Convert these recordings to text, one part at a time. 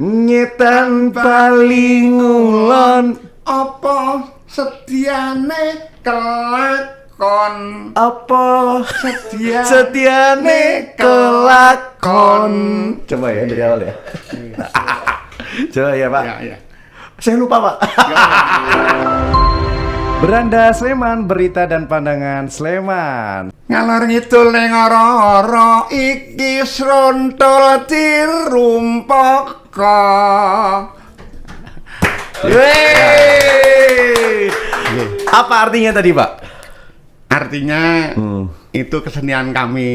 Nyetan paling ngulon. Apa setiane kelakon. Apa setiane kelakon. Coba ya dari awal ya. Coba ya Pak. Ya. Saya lupa Pak. Beranda Sleman, berita dan pandangan Sleman. Ngalor ngidul ning ora-ora iki srontol dirumpaka. Yeay. Apa artinya tadi Pak? Artinya itu kesenian kami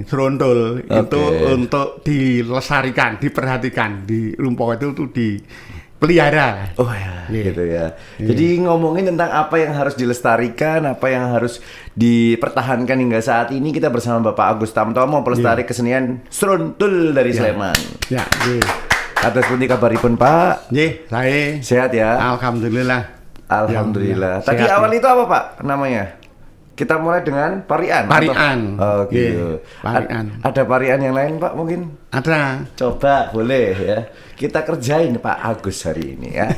serondol itu untuk dilestarikan, diperhatikan, di Rumpoko itu dipelihara. Oh ya, gitu ya. Jadi ngomongin tentang apa yang harus dilestarikan, apa yang harus dipertahankan hingga saat ini, kita bersama Bapak Agus Tamtomo, pelestari kesenian serondol dari Sleman. Ya, Atas pundi kabaripun Pak? saya Sehat ya? alhamdulillah. Alhamdulillah. Ya, Tadi sehat. awal itu apa Pak namanya? Kita mulai dengan parian. Parian. Oh gitu. Parian. Ada parian yang lain Pak mungkin? Ada. Coba boleh ya. Kita kerjain Pak Agus hari ini ya.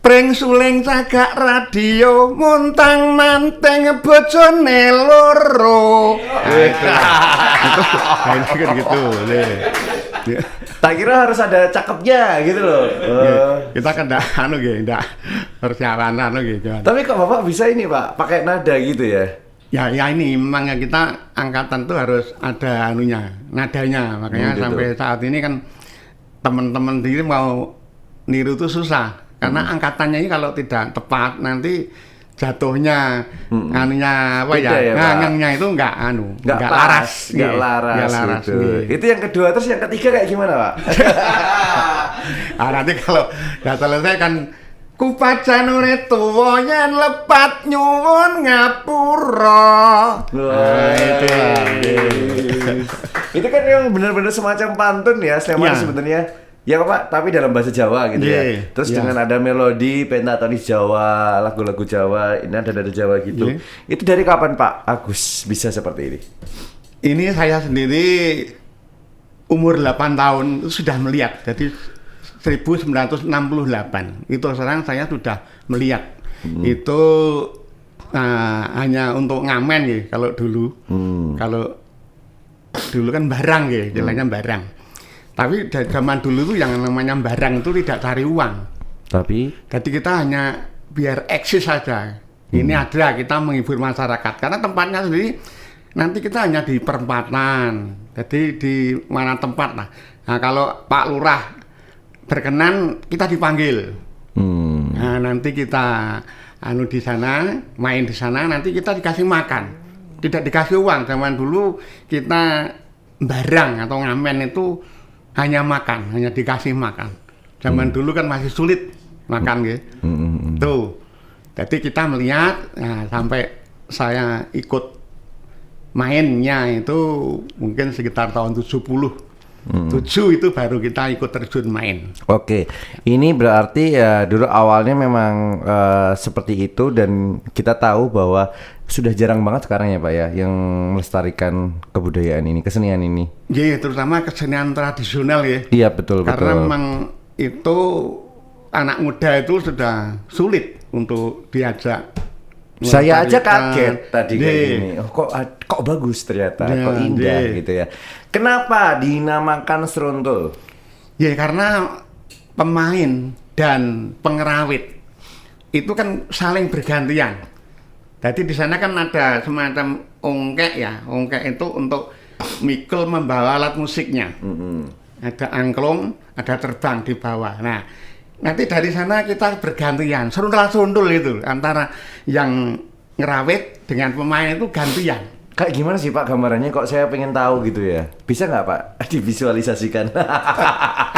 Pring suling cagak radio muntang manteng bojone loro. Itu kan gitu. Tak kira harus ada cakepnya gitu loh. Kita kan ndak persiapan gitu. Tapi kok Bapak bisa ini Pak, pakai nada gitu ya? Ya ini memang kita angkatan tuh harus ada nadanya. Makanya gitu. sampai saat ini kan teman-teman diri mau niru tuh susah. Karena angkatannya ini kalau tidak tepat nanti jatuhnya anunya apa beda ya, ngangangnya itu enggak laras. Enggak laras gitu. Itu yang kedua, terus yang ketiga kayak gimana Pak? Nanti kalau udah selesai kan kupacan ure tuwa yen lepat nyuwun ngapura. Itu kan yang benar-benar semacam pantun ya, Sleman sebenarnya. Ya Pak, tapi dalam bahasa Jawa gitu ya. Terus dengan ada melodi pentatonis Jawa, lagu-lagu Jawa, ini ada nada Jawa gitu. Itu dari kapan Pak Agus bisa seperti ini? Ini saya sendiri umur 8 tahun sudah melihat. Jadi 1968 itu sekarang saya sudah melihat. Itu hanya untuk ngamen ya kalau dulu. Kalau dulu kan barang ya, istilahnya barang. Tapi dari zaman dulu tuh yang namanya barang itu tidak cari uang. Jadi kita hanya biar eksis saja. Ini ada, kita menghibur masyarakat. Karena tempatnya sendiri nanti kita hanya di perempatan. Jadi di mana tempat lah. Nah kalau Pak Lurah berkenan kita dipanggil. Nah nanti kita di sana, main di sana, nanti kita dikasih makan. Tidak dikasih uang. Zaman dulu kita barang atau ngamen itu hanya makan, hanya dikasih makan. Zaman dulu kan masih sulit makan gitu. Tuh. Jadi kita melihat sampai saya ikut mainnya itu mungkin sekitar tahun 70. 7 itu baru kita ikut terjun main. Oke, ini berarti ya dulu awalnya memang seperti itu dan kita tahu bahwa sudah jarang banget sekarang ya Pak ya yang melestarikan kebudayaan ini, kesenian ini. Iya, terutama kesenian tradisional ya. Iya betul. Karena memang itu anak muda itu sudah sulit untuk diajak. Saya aja kaget tadi kayak gini. Oh, kok bagus ternyata, kok indah gitu ya. Kenapa dinamakan serondol? Ya karena pemain dan pengerawit itu kan saling bergantian. Jadi di sana kan ada semacam ongkek ya. Ongkek itu untuk mikul membawa alat musiknya. Ada angklung, ada terbang di bawah. Nah, nanti dari sana kita bergantian. Serundul-serundul itu antara yang ngerawit dengan pemain itu gantian. Kayak gimana sih Pak gambarannya? Kok saya pengen tahu gitu ya? Bisa nggak Pak divisualisasikan?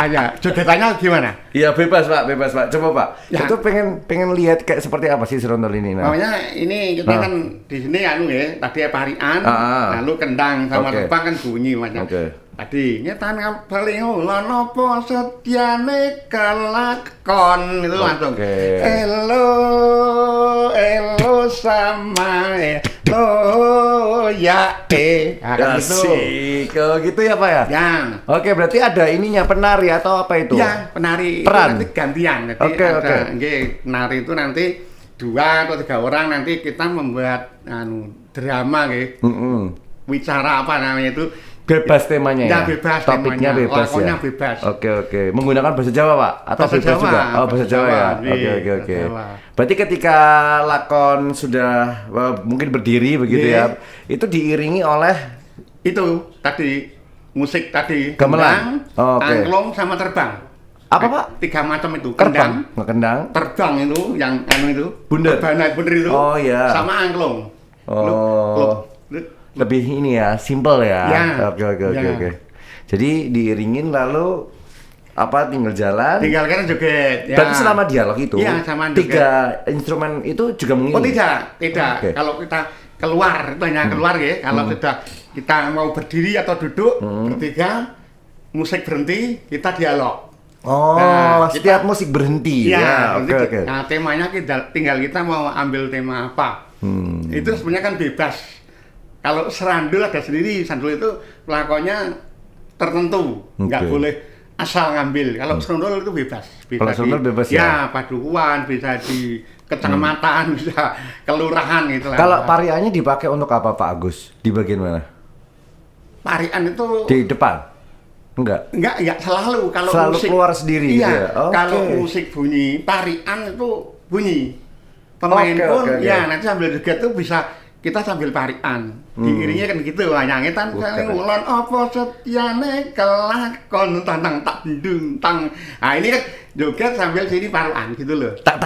Ya, jogetannya gimana? Iya bebas Pak. Coba Pak. Ya. Itu pengen lihat kayak seperti apa sih serondol ini? Pokoknya ini kita kan di sini tadi parian, lalu kendang sama terbang kan bunyi macam. tadi nyetan paling ulon apa setyane kelakon itu langsung elo sama elo ya Asik. Kalau gitu ya Pak ya? Ya. Oke, berarti ada ininya penari atau apa itu? Ya, penari peran. Itu nanti gantian. Jadi penari itu nanti 2 atau 3 orang, nanti kita membuat drama wicara apa namanya itu. Bebas temanya ya? Bebas topiknya temanya. Bebas Lakonnya ya? bebas. Oke. Menggunakan bahasa Jawa Pak? Atau bahasa bebas Jawa, juga? Oh, bahasa Jawa ya? Oke. Berarti ketika lakon sudah mungkin berdiri begitu ya, itu diiringi oleh? Itu tadi, musik tadi. Gamelan? Angklung sama terbang. Apa Pak? 3 macam itu. Kendang. Terbang itu, yang itu. Bunder itu? Oh iya. Sama angklung. Lebih ini ya, simple ya. Oke. Jadi diiringin lalu tinggal jalan. Tinggal kan joget. Ya. Berarti selama dialog itu, sama 3 instrumen itu juga mengiring? Oh tidak. Okay. Kalau kita keluar, itu hanya keluar ya. Kalau sudah kita mau berdiri atau duduk, bertiga, musik berhenti, kita dialog. Setiap musik berhenti. Oke. Nah, temanya tinggal kita mau ambil tema apa. Itu sebenarnya kan bebas. Kalau serandul ada sendiri, serandul itu lakonnya tertentu, nggak boleh asal ngambil. Kalau serandul itu bebas. Kalau serandul bebas ya? Ya, padukuhan, bisa di kecamatan, bisa kelurahan gitu lah. Kalau pariannya dipakai untuk apa Pak Agus? Di bagian mana? Parian itu di depan? Enggak selalu. Kalau selalu musik keluar sendiri. Iya, kalau musik bunyi, parian itu bunyi. Pemain pun nanti sambil joget itu bisa. Kita sambil parian, diiringnya kan gitu, nyanyitan ulon apa setyane kelakon tang tak dung tang. Nah ini kan joget sambil sini parian gitu loh. Tak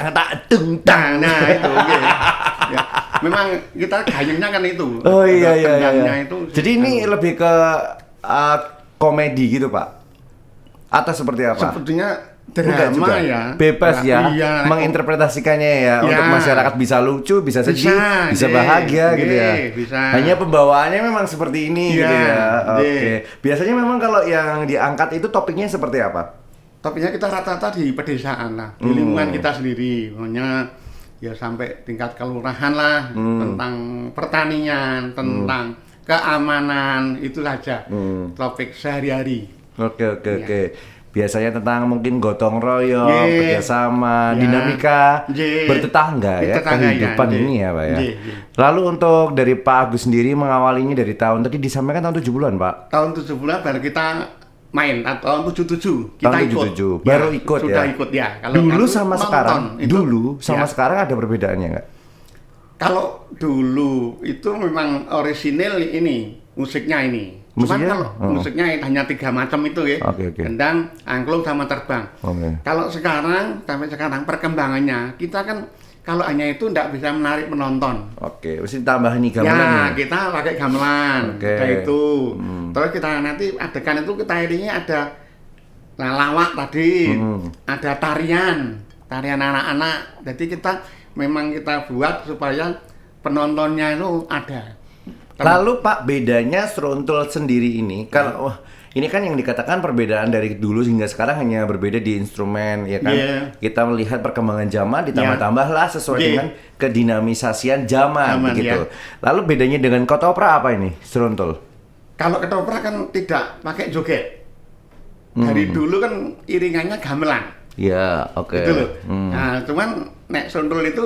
dung tang. Nah itu ya. Memang kita gayungnya kan itu. Oh iya. Itu, jadi ini lebih ke komedi gitu Pak? Atau seperti apa? Sepertinya drama ya, bebas ya, menginterpretasikannya ya, untuk masyarakat bisa lucu, bisa sedih, bisa bahagia gitu ya. Bisa. Hanya pembawaannya memang seperti ini gitu ya. Oke. Biasanya memang kalau yang diangkat itu topiknya seperti apa? Topiknya kita rata-rata di pedesaan lah, di lingkungan kita sendiri, makanya ya sampai tingkat kelurahan lah, tentang pertanian, tentang keamanan, itu saja topik sehari-hari. Oke. Biasanya tentang mungkin gotong royong, kerjasama, dinamika bertetangga ya, kehidupan ini ya Pak ya. Lalu untuk dari Pak Agus sendiri mengawalinya dari tahun, tadi disampaikan tahun 70-an Pak? Tahun 70-an baru kita main, tahun 77 kita ikut. Baru ikut sudah ya? Ikut ya. Kalau dulu sama sekarang, sekarang ada perbedaannya nggak? Kalau dulu itu memang orisinil ini, musiknya ini. Cuman kalau musiknya hanya 3 macam itu ya, kendang, angklung, sama terbang. Kalau sampai sekarang perkembangannya, kita kan kalau hanya itu tidak bisa menarik penonton. Mesti tambah nih gamelan. Ya, kita pakai gamelan, itu. Terus kita nanti adegan itu kita iringnya ada lawak tadi, ada tarian anak-anak. Jadi kita buat supaya penontonnya itu ada. Lalu Pak, bedanya seruntul sendiri ini, kalau ini kan yang dikatakan perbedaan dari dulu hingga sekarang hanya berbeda di instrumen, ya kan? Kita melihat perkembangan zaman, ditambah-tambahlah sesuai dengan kedinamisasian zaman gitu. Lalu bedanya dengan ketoprak apa ini, seruntul? Kalau ketoprak kan tidak pakai joget. Dari dulu kan iringannya gamelan. Iya, Gitu loh. Nah, cuman nek seruntul itu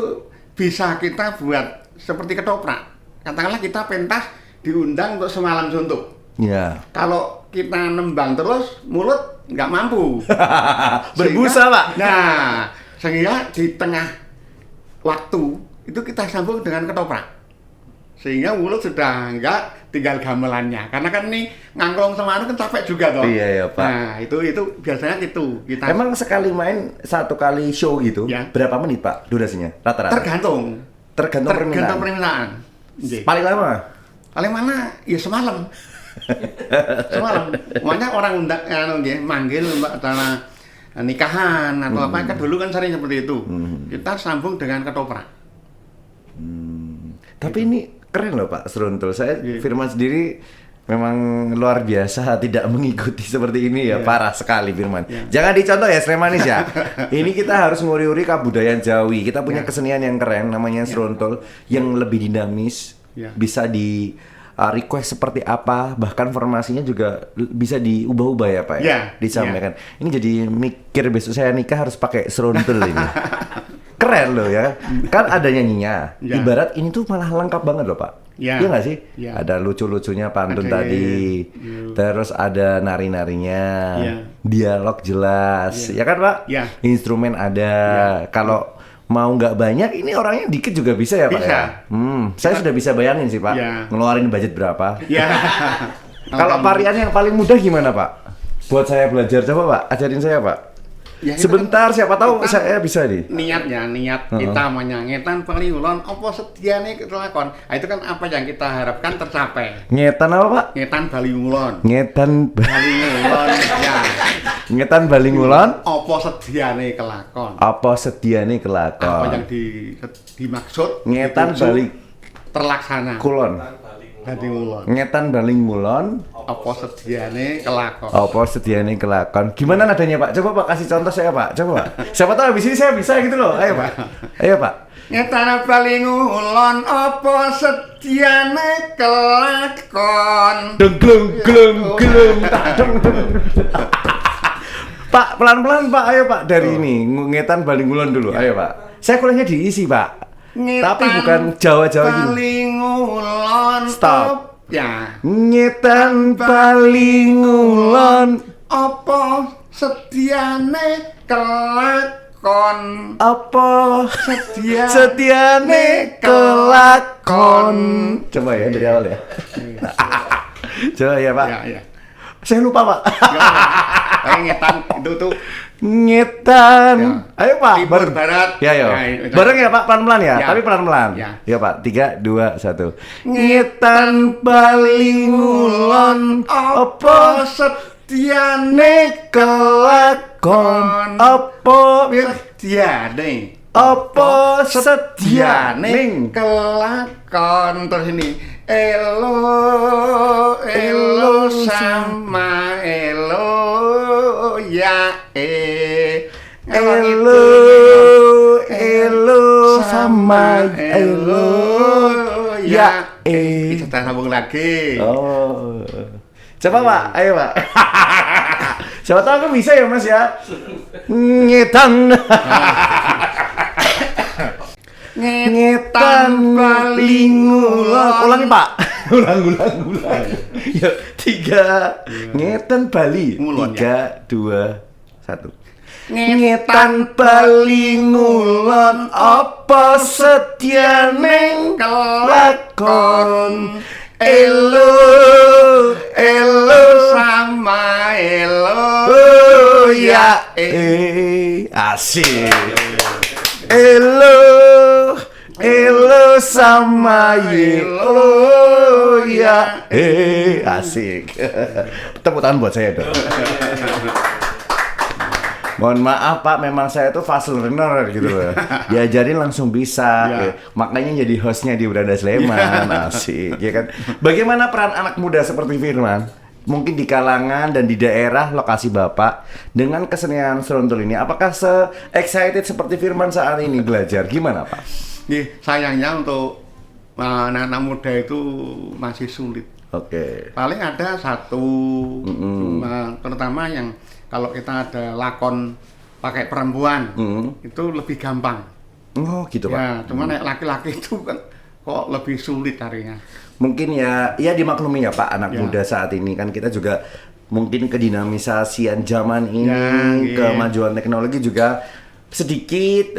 bisa kita buat seperti ketoprak. Katakanlah kita pentas diundang untuk semalam suntuk. Iya. Kalau kita nembang terus, mulut nggak mampu. Berbusa Pak. Nah, sehingga di tengah waktu itu kita sambung dengan ketoprak. Sehingga mulut sudah nggak, tinggal gamelannya. Karena kan ini ngangklong semuanya kan capek juga toh. Iya Pak. Nah, itu biasanya itu. Emang sekali main 1 kali show gitu, berapa menit Pak durasinya rata-rata? Tergantung permintaan. Paling lama? Paling mana? Ya semalam. Makanya orang manggil mbak acara nikahan atau apa kan dulu kan sering seperti itu. Kita sambung dengan ketoprak. Tapi ini keren loh Pak seruntul. Saya Firman sendiri memang luar biasa tidak mengikuti seperti ini ya, parah sekali Firman. Jangan dicontoh ya Slemanis ya. Ini kita harus nguri-uri kebudayaan Jawi. Kita punya kesenian yang keren namanya srontol yang lebih dinamis, bisa di request seperti apa, bahkan formasinya juga bisa diubah-ubah ya Pak ya, disampaikan. Ini jadi mikir besok saya nikah harus pakai srontol ini. Keren loh ya, kan ada nyanyinya. Ibarat ini tuh malah lengkap banget loh Pak. Iya nggak sih? Ada lucu-lucunya pantun tadi, terus ada nari-narinya, dialog jelas, ya kan Pak? Instrumen ada. Kalau mau nggak banyak, ini orangnya dikit juga bisa ya Pak ya? Saya sudah bisa bayangin sih Pak, ngeluarin budget berapa. Kalau tarian yang paling mudah gimana Pak? Buat saya belajar, coba Pak, ajarin saya Pak. Sebentar, siapa tahu saya bisa nih. Niat kita menyangetan peliulon opo sediane kelakon. Nah, itu kan apa yang kita harapkan tercapai. Ngetan apa Pak? Ngetan Baliungulon. Ngetan Baliungulon ya. Ngetan Baliungulon opo sediane kelakon. Apa sediane kelakon. Apa yang dimaksud ngetan balik terlaksana. Kulon. Baliungulon. Ngetan Baliungulon apa sediane kelakon. Apa sediane kelakon. Gimana nadanya Pak? Coba Pak kasih contoh saya Pak. Coba. Siapa tahu habis ini saya bisa gitu loh. Ayo Pak. Ayo Pak. Ngetan Baliungulon apa sediane kelakon. Glung glung glung. Pak, pelan-pelan Pak. Ayo Pak dari ini. Ngetan Baliungulon dulu. Ayo Pak. Saya kuliahnya diisi Pak. Tapi bukan Jawa-Jawa gini. Baliungulon. Stop. Ya. Ngetan Baliungulon apa sediane kelakon. Apa Sediane kelakon. Coba ya dari awal ya. Coba ya Pak. Ya. Saya lupa Pak. Ngetan itu tuh ngetan. Ayo Pak, Timur Barat. Ya, yo. Bareng ya Pak, pelan-pelan ya. Tapi pelan-pelan. Ya Pak, 3, 2, 1. Ngetan Baliungulon apa sediane kelakon. Apa sediane kelakon. Terus ini elo sama elo ya elo sama elo ya kita sambung lagi. Oh, coba Pak, ayo Pak. Siapa tahu aku bisa ya Mas ya. Ngetan ngetan Baliungulon. Ulangi Pak. Ulang. Ya, 3. Ngetan Bali. 3, 2, 1. Ngetan Baliungulon apa sediane kelakon. Elo sama elo ya asik. Elo sama elo ya asik. Tepuk tangan buat saya dong. Mohon maaf Pak, memang saya tuh fast learner gitu loh. Diajarin langsung bisa. Makanya jadi hostnya di Beranda Sleman. Asik, ya kan. Bagaimana peran anak muda seperti Firman? Mungkin di kalangan dan di daerah lokasi Bapak dengan kesenian srontol ini, apakah se-excited seperti Firman saat ini belajar? Gimana Pak? Sayangnya untuk anak-anak muda itu masih sulit. Oke. Paling ada satu, terutama yang kalau kita ada lakon pakai perempuan, itu lebih gampang. Oh gitu Pak. Ya, cuman laki-laki itu kan kok lebih sulit carinya. Mungkin ya dimaklumi ya Pak, anak muda saat ini kan kita juga mungkin kedinamisasian zaman ini, kemajuan teknologi juga sedikit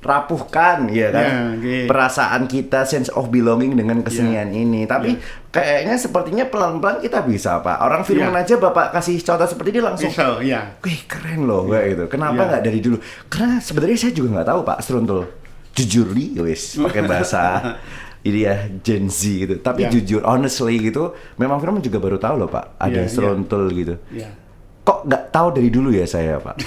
rapuhkan ya kan perasaan kita, sense of belonging dengan kesenian ini. Tapi kayaknya sepertinya pelan-pelan kita bisa Pak. Orang Firman aja Bapak kasih contoh seperti ini langsung wih keren loh kayak gitu. Kenapa nggak dari dulu? Karena sebenarnya saya juga nggak tahu Pak srontol. Jujur wis pakai bahasa ini ya Gen Z gitu. Tapi jujur honestly gitu, memang Firman juga baru tahu loh Pak ada srontol gitu. Kok nggak tahu dari dulu ya saya Pak?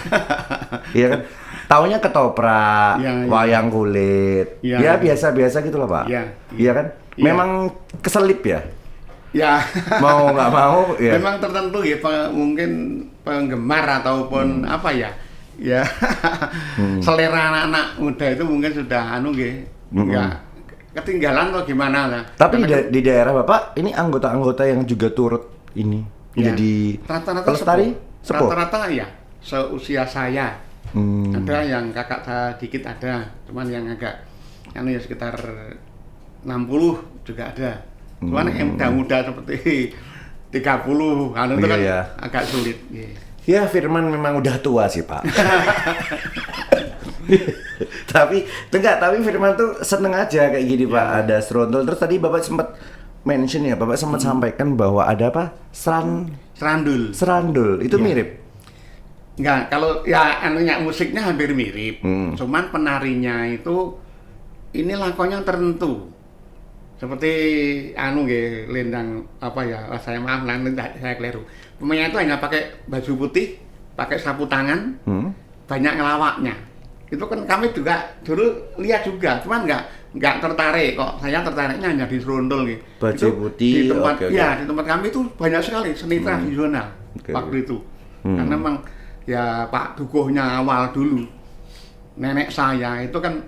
Iya kan? Taunya ketoprak, wayang kulit, biasa-biasa gitu loh Pak. Iya kan? Memang keselip ya. Ya. Mau nggak mau ya. Memang tertentu ya, mungkin penggemar ataupun apa ya. Ya. Selera anak-anak muda itu mungkin sudah enggak ketinggalan atau gimana lah. Tapi di daerah Bapak ini anggota-anggota yang juga turut ini jadi rata-rata pelestari sepuh. Rata-rata ya seusia saya. Ada yang kakak saya dikit ada, cuman yang agak ya sekitar 60 juga ada. Cuman yang muda-muda seperti 30 itu kan agak sulit. Ya Firman memang udah tua sih Pak. tapi Firman tuh seneng aja kayak gini Pak, ada serondol. Terus tadi Bapak sempat mention ya, Bapak sempat sampaikan bahwa ada apa? Serandul. Itu mirip. Enggak, kalau ya musiknya hampir mirip. Cuman penarinya itu ini lakonnya tertentu. Seperti lendang apa ya? Saya maaf saya keliru. Pemainnya itu hanya pakai baju putih, pakai sapu tangan, banyak ngelawaknya. Itu kan kami juga dulu lihat juga, cuman nggak tertarik kok. Saya tertariknya hanya di serondol gitu. Baju putih. Di tempat di tempat kami itu banyak sekali seni tradisional waktu itu. Karena memang ya Pak Dukuhnya awal dulu, nenek saya itu kan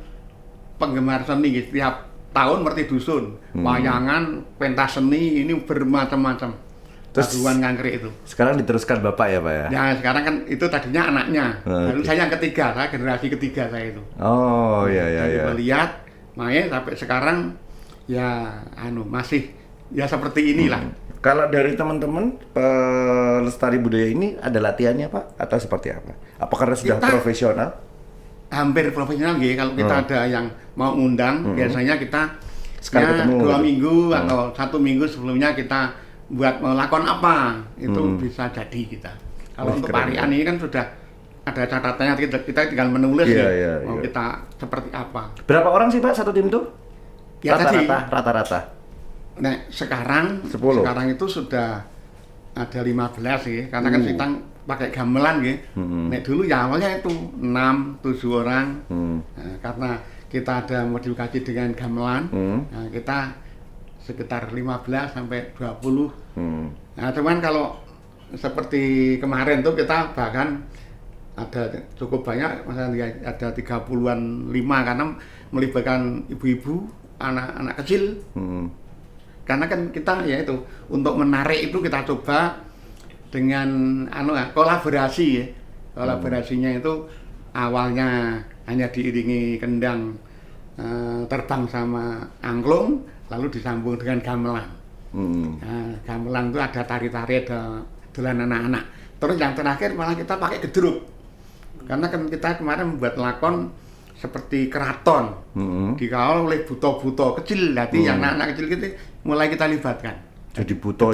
penggemar seni gitu. Tiap tahun merti dusun, wayangan, pentas seni ini bermacam-macam. Taduan Ngangkrik itu. Sekarang diteruskan Bapak ya Pak ya? Ya sekarang kan itu tadinya anaknya. Lalu saya yang ketiga, saya generasi ketiga saya itu. Oh iya. Lihat main sampai sekarang ya masih ya seperti inilah. Kalau dari teman-teman pelestari budaya ini ada latihannya Pak atau seperti apa? Apakah sudah profesional? Hampir profesional gitu. Kalau kita ada yang mau undang, biasanya kita sekali ketemu 2 minggu atau 1 minggu sebelumnya kita buat melakon apa itu bisa jadi kita. Kalau untuk parian ini kan sudah ada catatannya, kita tinggal menulis mau kita seperti apa. Berapa orang sih Pak satu tim tuh? Ya, rata-rata. Nah sekarang 10. Sekarang itu sudah ada 15 sih, karena kan kita pakai gamelan gitu. Nek dulu ya awalnya itu 6-7 orang. Nah, karena kita ada modifikasi dengan gamelan, nah, kita sekitar 15 sampai 20. Nah, cuman kalau seperti kemarin tuh kita bahkan ada cukup banyak, misalnya ada 30-an 5 karena melibatkan ibu-ibu, anak-anak kecil. Karena kan kita ya itu untuk menarik itu kita coba dengan kolaborasi ya. Kolaborasinya itu awalnya hanya diiringi kendang terbang sama angklung, lalu disambung dengan gamelan. Nah, gamelan itu ada tari-tari, ada dolan anak-anak. Terus yang terakhir malah kita pakai gedruk. Karena kan kita kemarin membuat lakon seperti keraton, dikawal oleh buto-buto kecil. Jadi yang anak-anak kecil gitu mulai kita libatkan. Jadi buto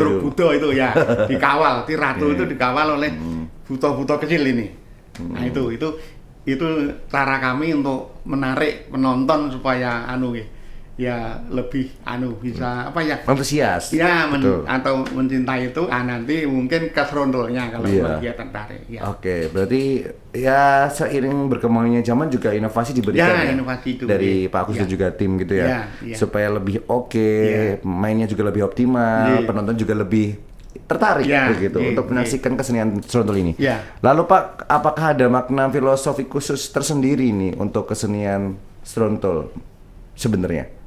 itu ya dikawal, ti ratu itu dikawal oleh buto-buto kecil ini. Nah itu cara kami untuk menarik penonton supaya ya lebih bisa apa ya, antusias ya atau mencintai itu nanti mungkin ke serondolnya kalau dia tertarik ya. Oke, berarti ya seiring berkembangnya zaman juga inovasi diberikan ya, inovasi itu dari Pak Agus dan juga tim gitu ya, supaya lebih mainnya juga lebih optimal, penonton juga lebih tertarik begitu untuk menyaksikan kesenian serondol ini. Lalu Pak, apakah ada makna filosofi khusus tersendiri nih untuk kesenian serondol sebenarnya?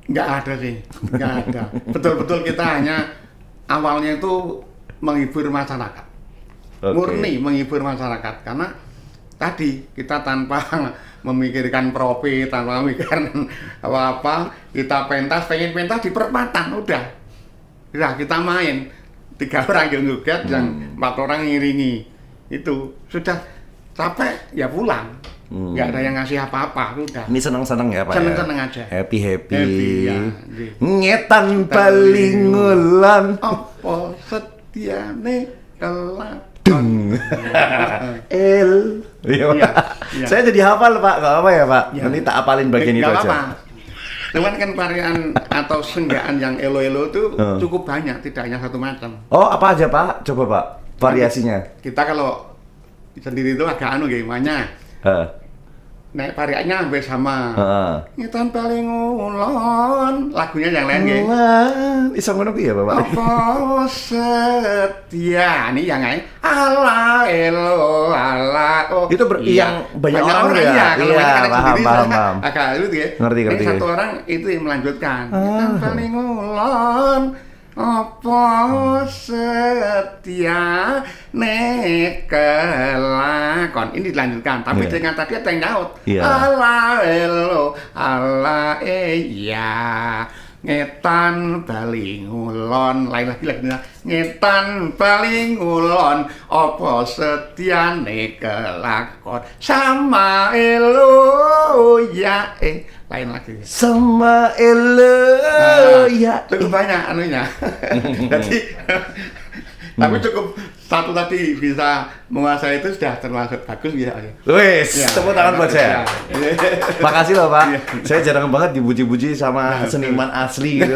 Nggak ada sih, nggak ada. Betul-betul kita hanya awalnya itu menghibur masyarakat, murni menghibur masyarakat. Karena tadi kita tanpa memikirkan profit, tanpa memikirkan apa-apa, kita pengen pentas di perempatan, udah kita main 3 orang yang joget, yang 4 orang ngiringi, itu sudah capek ya pulang. Nggak ada yang ngasih apa-apa, udah. Ini seneng-seneng ya Pak? Seneng-seneng aja. Happy ya. Ngetan palingulan apa setiane kelakon. Iya. Saya jadi hafal Pak, nggak apa ya Pak? Nanti tak apalin bagian itu aja. Cuman kan varian atau senggaan yang elo-elo itu cukup banyak, tidak hanya satu macam. Oh, apa aja Pak? Coba Pak, variasinya. Kita kalau sendiri itu agak gimana? naik pariannya hampir sama. Ngetan paling ulon, lagunya yang lain nggih. Iso ngono piye, Bapak? Apa setia ini yang lain. Allah elo Allah. Oh. Itu yang banyak orang ya. Kalau Paham. Agak lu ya. Ngerti. Satu orang itu yang melanjutkan. Ngetan paling ulon. Apa setia nek kelakon. Ini dilanjutkan, tapi dengan tadi ada yang nyaut. Allah elo Allah iya ngetan baling ulon, lain lagi ngetan baling ulon apa setia nek kelakon sama elo ya lain lagi sama elo ya cukup banyak anunya. Jadi tapi cukup satu tadi bisa menguasai itu sudah termasuk bagus ya. Wes, tepuk tangan buat saya. Makasih loh Pak. Saya jarang banget dipuji-puji sama seniman asli gitu.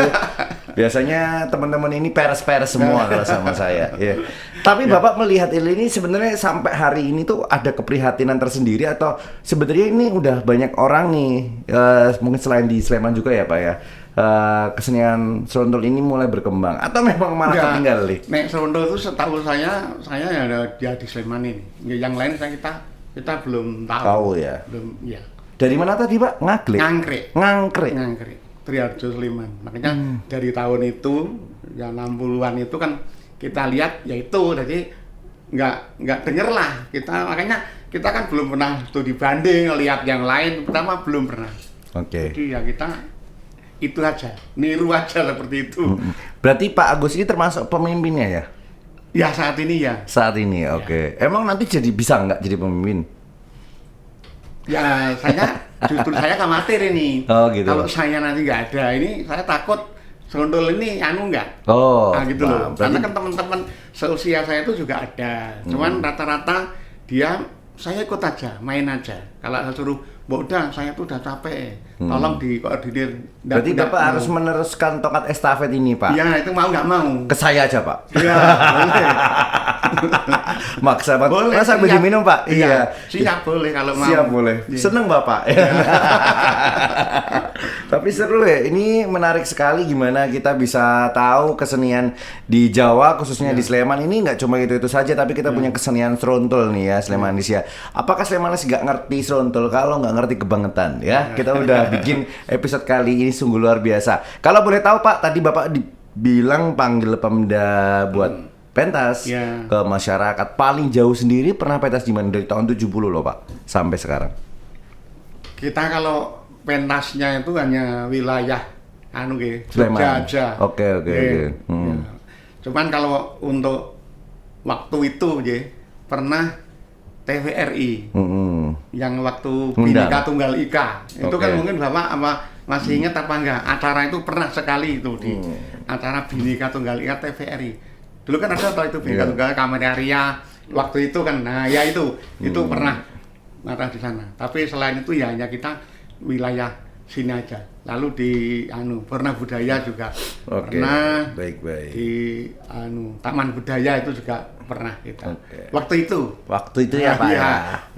Biasanya teman-teman ini peres-peres semua kalau sama saya. Tapi Bapak melihat ini sebenarnya sampai hari ini tuh ada keprihatinan tersendiri atau sebenarnya ini udah banyak orang nih, mungkin selain di Sleman juga ya Pak ya. Kesenian serondol ini mulai berkembang atau memang malah ketinggal nih? Nek serondol itu setahu saya ya ada dia di Sleman ini. Yang lain kita belum tahu. Tahu ya. Belum ya. Dari mana tadi Pak? Ngangkrek. Triharjo Sleman. Makanya dari tahun itu ya 60-an itu kan kita lihat ya itu jadi nggak denger lah kita, makanya kita kan belum pernah studi banding lihat yang lain, pertama belum pernah. Jadi ya kita itu aja, niru aja seperti itu. Berarti Pak Agus ini termasuk pemimpinnya ya? Ya saat ini ya. Saat ini, oke. Emang nanti bisa nggak jadi pemimpin? Ya justru saya khawatir ini. Oh gitu. Kalau saya nanti nggak ada ini, saya takut serondol ini nggak. Nah, gitu loh. Karena kan teman-teman seusia saya itu juga ada. Cuman rata-rata saya ikut aja, main aja. Kalau saya suruh, udah saya tuh udah capek, tolong dikoordinir. Berarti Bapak harus meneruskan tongkat estafet ini Pak? Iya, itu mau nggak mau. Ke saya aja Pak? Iya, boleh. Maksa Pak, masa gue diminum Pak? Iya, siap boleh kalau mau. Siap boleh, seneng Bapak. Tapi seru ya, ini menarik sekali gimana kita bisa tahu kesenian di Jawa, khususnya di Sleman ini nggak cuma itu saja, tapi kita punya kesenian serondol nih ya, Slemanis ya. Apakah Slemanis nggak ngerti serondol? Kalau nggak ngerti kebangetan ya. Kita udah bikin episode kali ini sungguh luar biasa. Kalau boleh tahu Pak, tadi Bapak bilang panggil Pemda buat pentas ke masyarakat. Paling jauh sendiri pernah pentas di mana? Dari tahun 70 loh Pak, sampai sekarang. Kita kalau pentasnya itu hanya wilayah Sleman aja. Oke. Cuman kalau untuk waktu itu pernah TVRI yang waktu Bhinneka Tunggal Ika itu kan mungkin Bapak masih ingat apa enggak, acara itu pernah sekali itu di acara Bhinneka Tunggal Ika TVRI. Dulu kan ada atau itu Bhinneka Tunggal Kameraria waktu itu kan, nah ya itu pernah ada di sana. Tapi selain itu ya hanya kita wilayah sini aja. Lalu di Purna Budaya juga pernah. Baik. Di Taman Budaya itu juga pernah kita. Waktu itu ya Pak ya.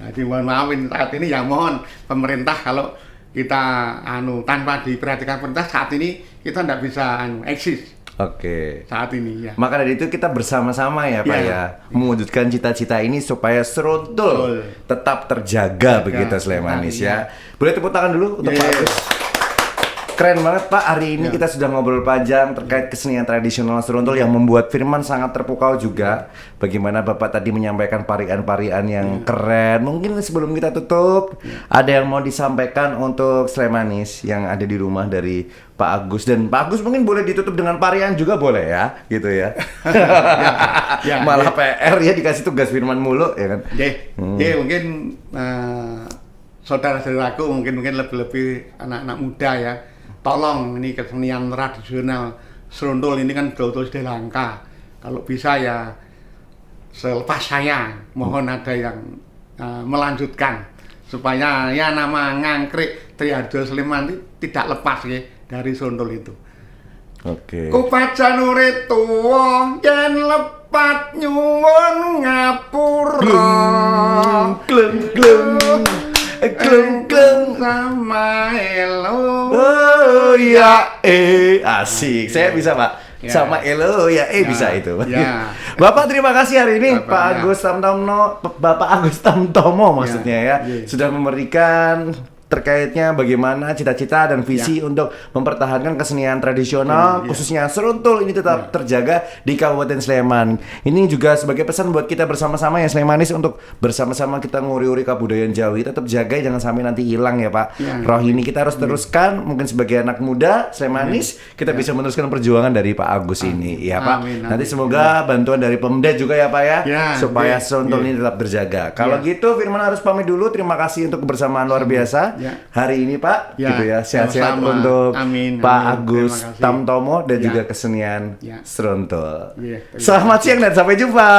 Jadi mohon maafin saat ini ya, mohon pemerintah kalau kita tanpa diperhatikan pemerintah saat ini kita tidak bisa eksis. Saat ini ya. Maka dari itu kita bersama-sama ya Pak ya, mewujudkan cita-cita ini supaya serondol tetap terjaga begitu Slemanis ya. Boleh tepuk tangan dulu untuk Pak Agus. Keren banget Pak, hari ini kita sudah ngobrol panjang terkait kesenian tradisional serondol yang membuat Firman sangat terpukau juga. Bagaimana Bapak tadi menyampaikan parian-parian yang keren. Mungkin sebelum kita tutup, ada yang mau disampaikan untuk Slemanis yang ada di rumah dari Pak Agus. Dan Pak Agus mungkin boleh ditutup dengan parian juga boleh ya, gitu ya. Malah PR ya, dikasih tugas Firman mulu ya kan. Mungkin saudara-saudaraku mungkin lebih-lebih anak-anak muda ya. Tolong ini kesenian tradisional serondol ini kan betul-betul sudah langka. Kalau bisa ya selepas saya mohon ada yang melanjutkan supaya ya nama Ngangkrek Triharjo Sleman itu tidak lepas ya dari serondol itu. Kupacan urip tuwa yen lepat nyuwun ngapura. Gleng klung klung sama elo. oh ya asik. Saya bisa Pak. Ya. Sama elo ya Ya. bisa itu. Ya. Bapak terima kasih hari ini Bapak, Pak ya. Agus Tamtomo, Bapak Agus Tamtomo maksudnya ya, Ya. sudah memberikan terkaitnya bagaimana cita-cita dan visi untuk mempertahankan kesenian tradisional khususnya seruntul ini tetap terjaga di Kabupaten Sleman. Ini juga sebagai pesan buat kita bersama-sama ya Slemanis untuk bersama-sama kita nguri-uri kebudayaan Jawi, tetap jaga jangan sampai nanti hilang ya Pak. Roh ini kita harus teruskan, mungkin sebagai anak muda Slemanis kita bisa meneruskan perjuangan dari Pak Agus ini ya Pak. Amin. Nanti semoga bantuan dari Pemda juga ya Pak ya, Ya, supaya ya, seruntul ini tetap terjaga. Kalau gitu Firman harus pamit dulu. Terima kasih untuk kebersamaan luar biasa hari ini Pak. Ya, Gitu ya. Sehat-sehat sama-sama. untuk Amin, Pak amin. Agus Terima kasih. Tamtomo dan Ya. juga kesenian Ya. seruntul. Ya, terima Selamat siang dan sampai jumpa.